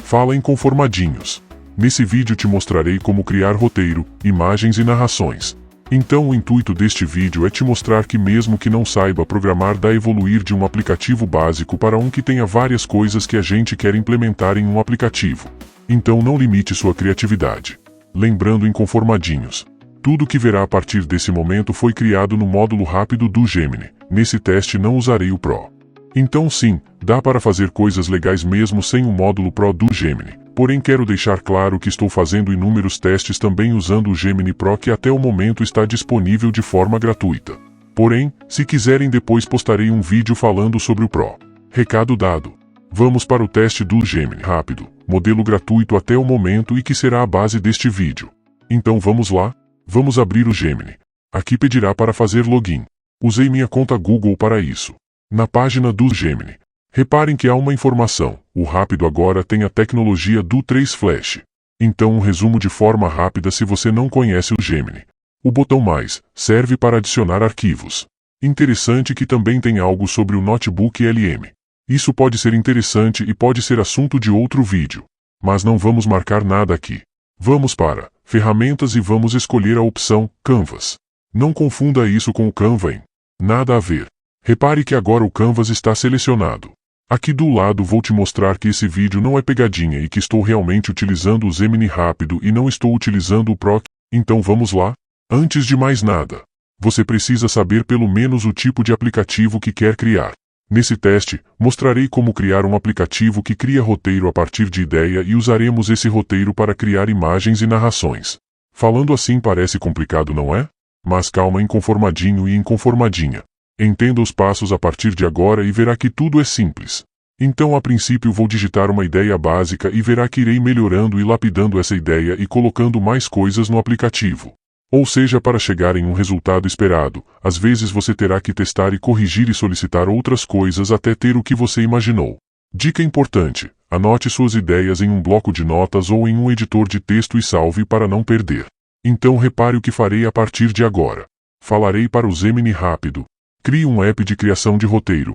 Fala em conformadinhos. Nesse vídeo te mostrarei como criar roteiro, imagens e narrações. Então o intuito deste vídeo é te mostrar que mesmo que não saiba programar dá evoluir de um aplicativo básico para um que tenha várias coisas que a gente quer implementar em um aplicativo. Então não limite sua criatividade. Lembrando em conformadinhos. Tudo que verá a partir desse momento foi criado no módulo rápido do Gemini. Nesse teste não usarei o Pro. Então sim, dá para fazer coisas legais mesmo sem o módulo Pro do Gemini. Porém quero deixar claro que estou fazendo inúmeros testes também usando o Gemini Pro que até o momento está disponível de forma gratuita. Porém, se quiserem depois postarei um vídeo falando sobre o Pro. Recado dado. Vamos para o teste do Gemini rápido, modelo gratuito até o momento e que será a base deste vídeo. Então vamos lá? Vamos abrir o Gemini. Aqui pedirá para fazer login. Usei minha conta Google para isso. Na página do Gemini. Reparem que há uma informação, o rápido agora tem a tecnologia do 3 Flash. Então um resumo de forma rápida se você não conhece o Gemini. O botão mais serve para adicionar arquivos. Interessante que também tem algo sobre o Notebook LM. Isso pode ser interessante e pode ser assunto de outro vídeo. Mas não vamos marcar nada aqui. Vamos para ferramentas e vamos escolher a opção Canvas. Não confunda isso com o Canva hein? Nada a ver. Repare que agora o Canvas está selecionado. Aqui do lado vou te mostrar que esse vídeo não é pegadinha e que estou realmente utilizando o Gemini rápido e não estou utilizando o Pro. Então vamos lá? Antes de mais nada, você precisa saber pelo menos o tipo de aplicativo que quer criar. Nesse teste, mostrarei como criar um aplicativo que cria roteiro a partir de ideia e usaremos esse roteiro para criar imagens e narrações. Falando assim parece complicado, não é? Mas calma em conformadinho e em conformadinha. Entenda os passos a partir de agora e verá que tudo é simples. Então a princípio vou digitar uma ideia básica e verá que irei melhorando e lapidando essa ideia e colocando mais coisas no aplicativo. Ou seja, para chegar em um resultado esperado, às vezes você terá que testar e corrigir e solicitar outras coisas até ter o que você imaginou. Dica importante: anote suas ideias em um bloco de notas ou em um editor de texto e salve para não perder. Então repare o que farei a partir de agora. Falarei para o Gemini rápido. Crie um app de criação de roteiro.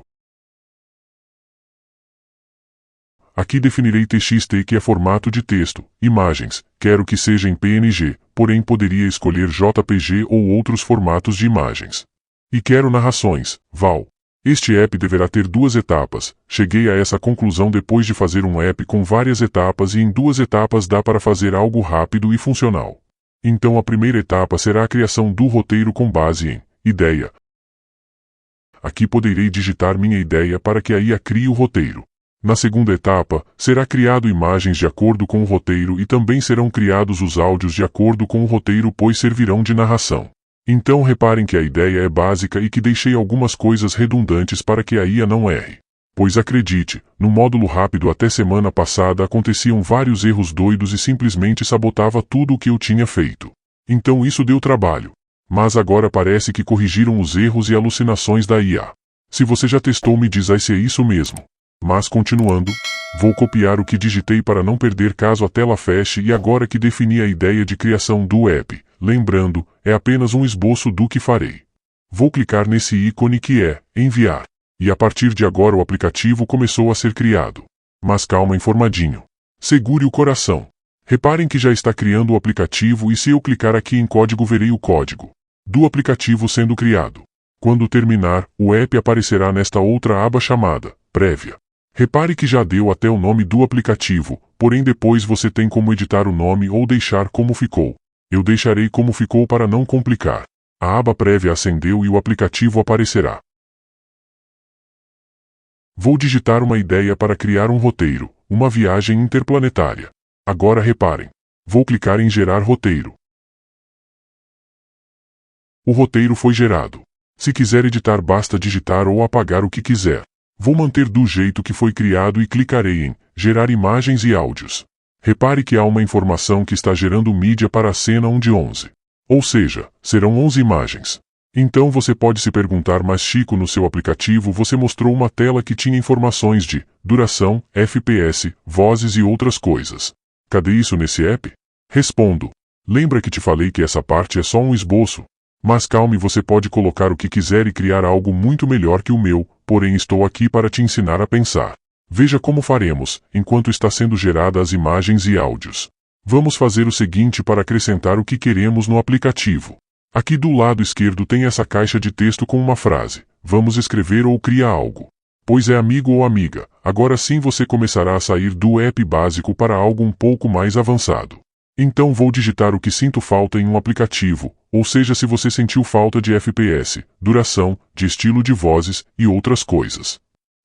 Aqui definirei TXT que é formato de texto, imagens, quero que seja em PNG, porém poderia escolher JPG ou outros formatos de imagens. E quero narrações, VAL. Este app deverá ter 2 etapas, cheguei a essa conclusão depois de fazer um app com várias etapas e em 2 etapas dá para fazer algo rápido e funcional. Então a primeira etapa será a criação do roteiro com base em ideia. Aqui poderei digitar minha ideia para que a IA crie o roteiro. Na segunda etapa, será criado imagens de acordo com o roteiro e também serão criados os áudios de acordo com o roteiro pois servirão de narração. Então reparem que a ideia é básica e que deixei algumas coisas redundantes para que a IA não erre. Pois acredite, no módulo rápido até semana passada aconteciam vários erros doidos e simplesmente sabotava tudo o que eu tinha feito. Então isso deu trabalho. Mas agora parece que corrigiram os erros e alucinações da IA. Se você já testou me diz aí se é isso mesmo. Mas continuando, vou copiar o que digitei para não perder caso a tela feche e agora que defini a ideia de criação do app, lembrando, é apenas um esboço do que farei. Vou clicar nesse ícone que é enviar. E a partir de agora o aplicativo começou a ser criado. Mas calma informadinho. Segure o coração. Reparem que já está criando o aplicativo e se eu clicar aqui em código verei o código do aplicativo sendo criado. Quando terminar, o app aparecerá nesta outra aba chamada Prévia. Repare que já deu até o nome do aplicativo, porém depois você tem como editar o nome ou deixar como ficou. Eu deixarei como ficou para não complicar. A aba Prévia acendeu e o aplicativo aparecerá. Vou digitar uma ideia para criar um roteiro, uma viagem interplanetária. Agora reparem. Vou clicar em gerar roteiro. O roteiro foi gerado. Se quiser editar basta digitar ou apagar o que quiser. Vou manter do jeito que foi criado e clicarei em gerar imagens e áudios. Repare que há uma informação que está gerando mídia para a cena 1 de 11. Ou seja, serão 11 imagens. Então você pode se perguntar, mas Chico, no seu aplicativo você mostrou uma tela que tinha informações de duração, FPS, vozes e outras coisas. Cadê isso nesse app? Respondo. Lembra que te falei que essa parte é só um esboço? Mas calme, você pode colocar o que quiser e criar algo muito melhor que o meu, porém estou aqui para te ensinar a pensar. Veja como faremos, enquanto está sendo gerada as imagens e áudios. Vamos fazer o seguinte para acrescentar o que queremos no aplicativo. Aqui do lado esquerdo tem essa caixa de texto com uma frase. Vamos escrever ou criar algo. Pois é amigo ou amiga, agora sim você começará a sair do app básico para algo um pouco mais avançado. Então vou digitar o que sinto falta em um aplicativo, ou seja, se você sentiu falta de FPS, duração, de estilo de vozes e outras coisas.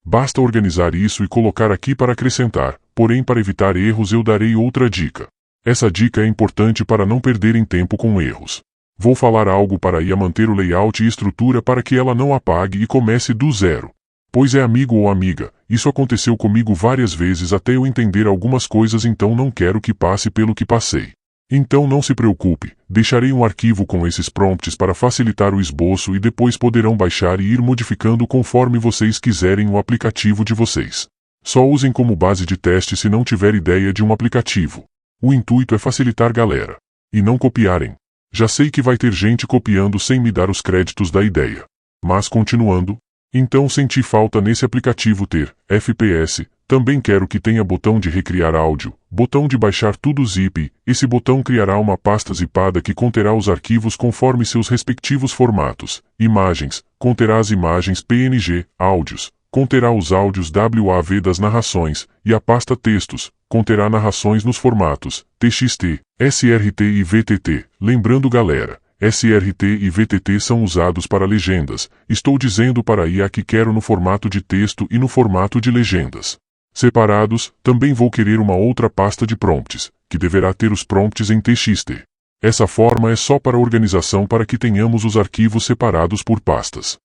Basta organizar isso e colocar aqui para acrescentar, porém para evitar erros eu darei outra dica. Essa dica é importante para não perderem tempo com erros. Vou falar algo para IA manter o layout e estrutura para que ela não apague e comece do zero. Pois é amigo ou amiga, isso aconteceu comigo várias vezes até eu entender algumas coisas, então não quero que passe pelo que passei. Então não se preocupe, deixarei um arquivo com esses prompts para facilitar o esboço e depois poderão baixar e ir modificando conforme vocês quiserem o aplicativo de vocês. Só usem como base de teste se não tiver ideia de um aplicativo. O intuito é facilitar galera. E não copiarem. Já sei que vai ter gente copiando sem me dar os créditos da ideia. Mas continuando. Então senti falta nesse aplicativo ter FPS, também quero que tenha botão de recriar áudio, botão de baixar tudo zip, esse botão criará uma pasta zipada que conterá os arquivos conforme seus respectivos formatos, imagens, conterá as imagens PNG, áudios, conterá os áudios WAV das narrações, e a pasta textos, conterá narrações nos formatos TXT, SRT e VTT, lembrando galera. SRT e VTT são usados para legendas, estou dizendo para a IA que quero no formato de texto e no formato de legendas. Separados, também vou querer uma outra pasta de prompts, que deverá ter os prompts em TXT. Essa forma é só para organização para que tenhamos os arquivos separados por pastas.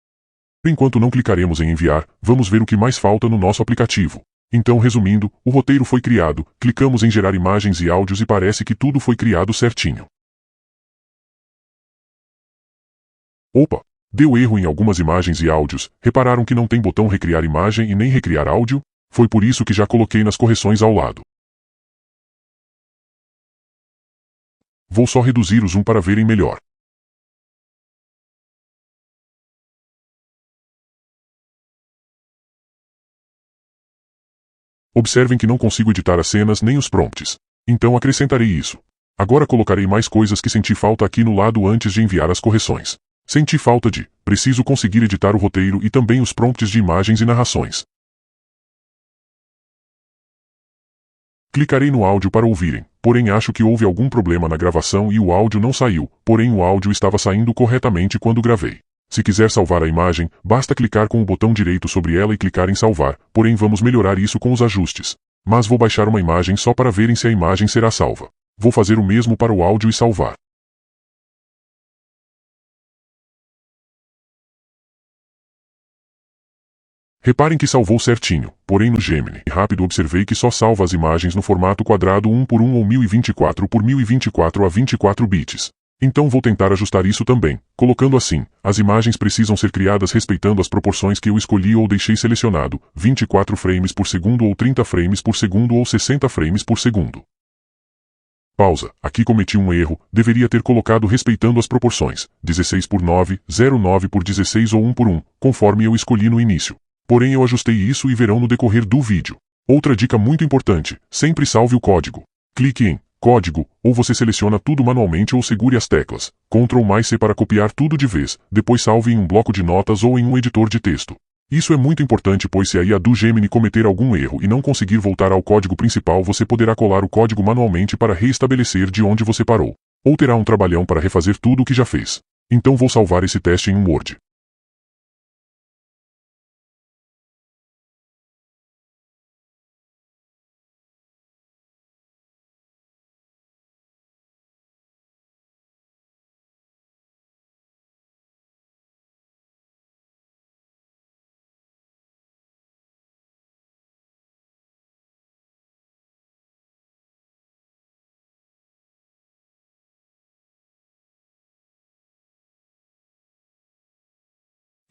Enquanto não clicaremos em enviar, vamos ver o que mais falta no nosso aplicativo. Então resumindo, o roteiro foi criado, clicamos em gerar imagens e áudios e parece que tudo foi criado certinho. Opa! Deu erro em algumas imagens e áudios, repararam que não tem botão recriar imagem e nem recriar áudio? Foi por isso que já coloquei nas correções ao lado. Vou só reduzir o zoom para verem melhor. Observem que não consigo editar as cenas nem os prompts. Então acrescentarei isso. Agora colocarei mais coisas que senti falta aqui no lado antes de enviar as correções. Senti falta de, preciso conseguir editar o roteiro e também os prompts de imagens e narrações. Clicarei no áudio para ouvirem, porém acho que houve algum problema na gravação e o áudio não saiu, porém o áudio estava saindo corretamente quando gravei. Se quiser salvar a imagem, basta clicar com o botão direito sobre ela e clicar em salvar, porém vamos melhorar isso com os ajustes. Mas vou baixar uma imagem só para verem se a imagem será salva. Vou fazer o mesmo para o áudio e salvar. Reparem que salvou certinho, porém no Gemini rápido observei que só salva as imagens no formato quadrado 1 por 1 ou 1024 por 1024 a 24 bits. Então vou tentar ajustar isso também, colocando assim, as imagens precisam ser criadas respeitando as proporções que eu escolhi ou deixei selecionado, 24 frames por segundo ou 30 frames por segundo ou 60 frames por segundo. Pausa, aqui cometi um erro, deveria ter colocado respeitando as proporções, 16 por 9, 09 por 16 ou 1 por 1, conforme eu escolhi no início. Porém eu ajustei isso e verão no decorrer do vídeo. Outra dica muito importante, sempre salve o código. Clique em Código, ou você seleciona tudo manualmente ou segure as teclas Ctrl+C para copiar tudo de vez, depois salve em um bloco de notas ou em um editor de texto. Isso é muito importante pois se a IA do Gemini cometer algum erro e não conseguir voltar ao código principal você poderá colar o código manualmente para reestabelecer de onde você parou. Ou terá um trabalhão para refazer tudo o que já fez. Então vou salvar esse teste em um Word.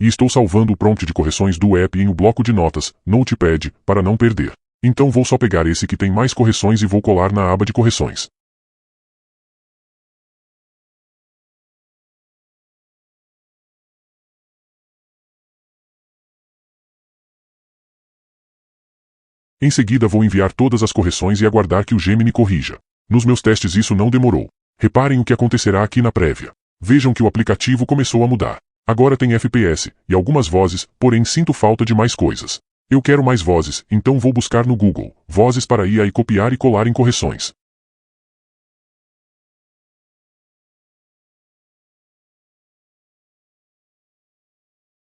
E estou salvando o prompt de correções do app em um bloco de notas, Notepad, para não perder. Então vou só pegar esse que tem mais correções e vou colar na aba de correções. Em seguida vou enviar todas as correções e aguardar que o Gemini corrija. Nos meus testes isso não demorou. Reparem o que acontecerá aqui na prévia. Vejam que o aplicativo começou a mudar. Agora tem FPS e algumas vozes, porém sinto falta de mais coisas. Eu quero mais vozes, então vou buscar no Google, vozes para IA e copiar e colar em correções.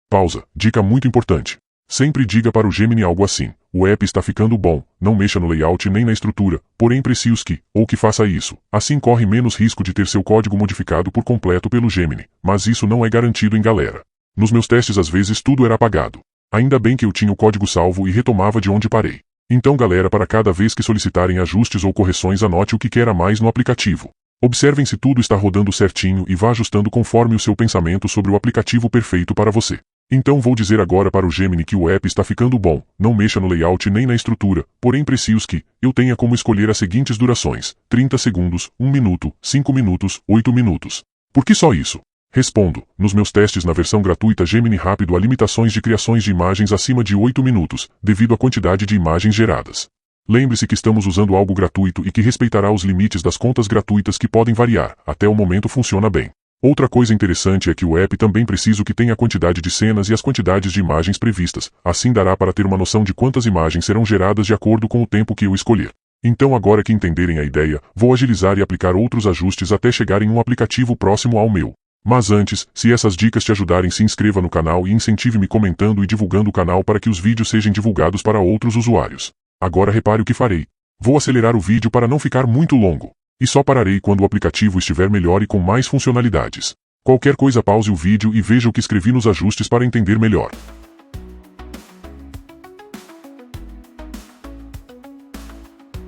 Pausa. Dica muito importante. Sempre diga para o Gemini algo assim: o app está ficando bom, não mexa no layout nem na estrutura, porém preciso que faça isso. Assim corre menos risco de ter seu código modificado por completo pelo Gemini, mas isso não é garantido galera. Nos meus testes às vezes tudo era apagado. Ainda bem que eu tinha o código salvo e retomava de onde parei. Então galera, para cada vez que solicitarem ajustes ou correções, anote o que quer a mais no aplicativo. Observem se tudo está rodando certinho e vá ajustando conforme o seu pensamento sobre o aplicativo perfeito para você. Então vou dizer agora para o Gemini que o app está ficando bom, não mexa no layout nem na estrutura, porém preciso que eu tenha como escolher as seguintes durações: 30 segundos, 1 minuto, 5 minutos, 8 minutos. Por que só isso? Respondo, nos meus testes na versão gratuita Gemini Rápido há limitações de criações de imagens acima de 8 minutos, devido à quantidade de imagens geradas. Lembre-se que estamos usando algo gratuito e que respeitará os limites das contas gratuitas que podem variar, até o momento funciona bem. Outra coisa interessante é que o app também precisa que tenha a quantidade de cenas e as quantidades de imagens previstas, assim dará para ter uma noção de quantas imagens serão geradas de acordo com o tempo que eu escolher. Então agora que entenderem a ideia, vou agilizar e aplicar outros ajustes até chegar em um aplicativo próximo ao meu. Mas antes, se essas dicas te ajudarem, se inscreva no canal e incentive-me comentando e divulgando o canal para que os vídeos sejam divulgados para outros usuários. Agora repare o que farei. Vou acelerar o vídeo para não ficar muito longo. E só pararei quando o aplicativo estiver melhor e com mais funcionalidades. Qualquer coisa pause o vídeo e veja o que escrevi nos ajustes para entender melhor.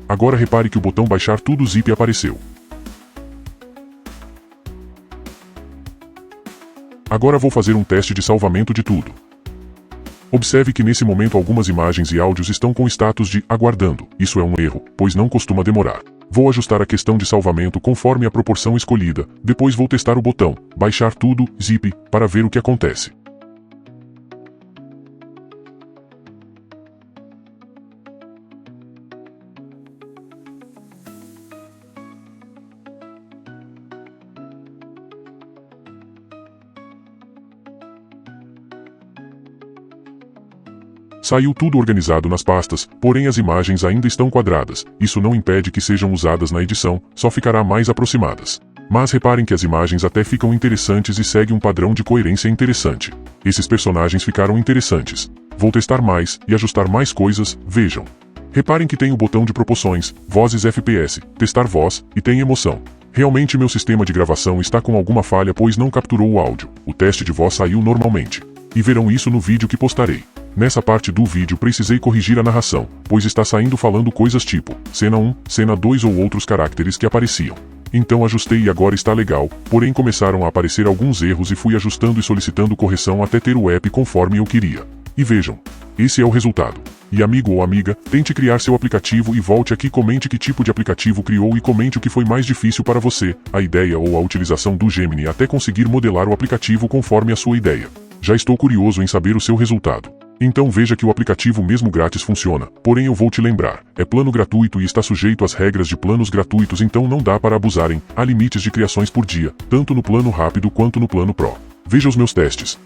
Agora repare que o botão baixar tudo zip apareceu. Agora vou fazer um teste de salvamento de tudo. Observe que nesse momento algumas imagens e áudios estão com status de aguardando. Isso é um erro, pois não costuma demorar. Vou ajustar a questão de salvamento conforme a proporção escolhida, depois vou testar o botão, baixar tudo, zip, para ver o que acontece. Saiu tudo organizado nas pastas, porém as imagens ainda estão quadradas. Isso não impede que sejam usadas na edição, só ficará mais aproximadas. Mas reparem que as imagens até ficam interessantes e seguem um padrão de coerência interessante. Esses personagens ficaram interessantes. Vou testar mais e ajustar mais coisas, vejam. Reparem que tem o botão de proporções, vozes FPS, testar voz, e tem emoção. Realmente meu sistema de gravação está com alguma falha pois não capturou o áudio. O teste de voz saiu normalmente. E verão isso no vídeo que postarei. Nessa parte do vídeo precisei corrigir a narração, pois está saindo falando coisas tipo cena 1, cena 2 ou outros caracteres que apareciam. Então ajustei e agora está legal, porém começaram a aparecer alguns erros e fui ajustando e solicitando correção até ter o app conforme eu queria. E vejam, esse é o resultado. E amigo ou amiga, tente criar seu aplicativo e volte aqui, comente que tipo de aplicativo criou e comente o que foi mais difícil para você, a ideia ou a utilização do Gemini até conseguir modelar o aplicativo conforme a sua ideia. Já estou curioso em saber o seu resultado. Então veja que o aplicativo mesmo grátis funciona, porém eu vou te lembrar, é plano gratuito e está sujeito às regras de planos gratuitos, então não dá para abusarem, há limites de criações por dia, tanto no plano rápido quanto no plano Pro. Veja os meus testes.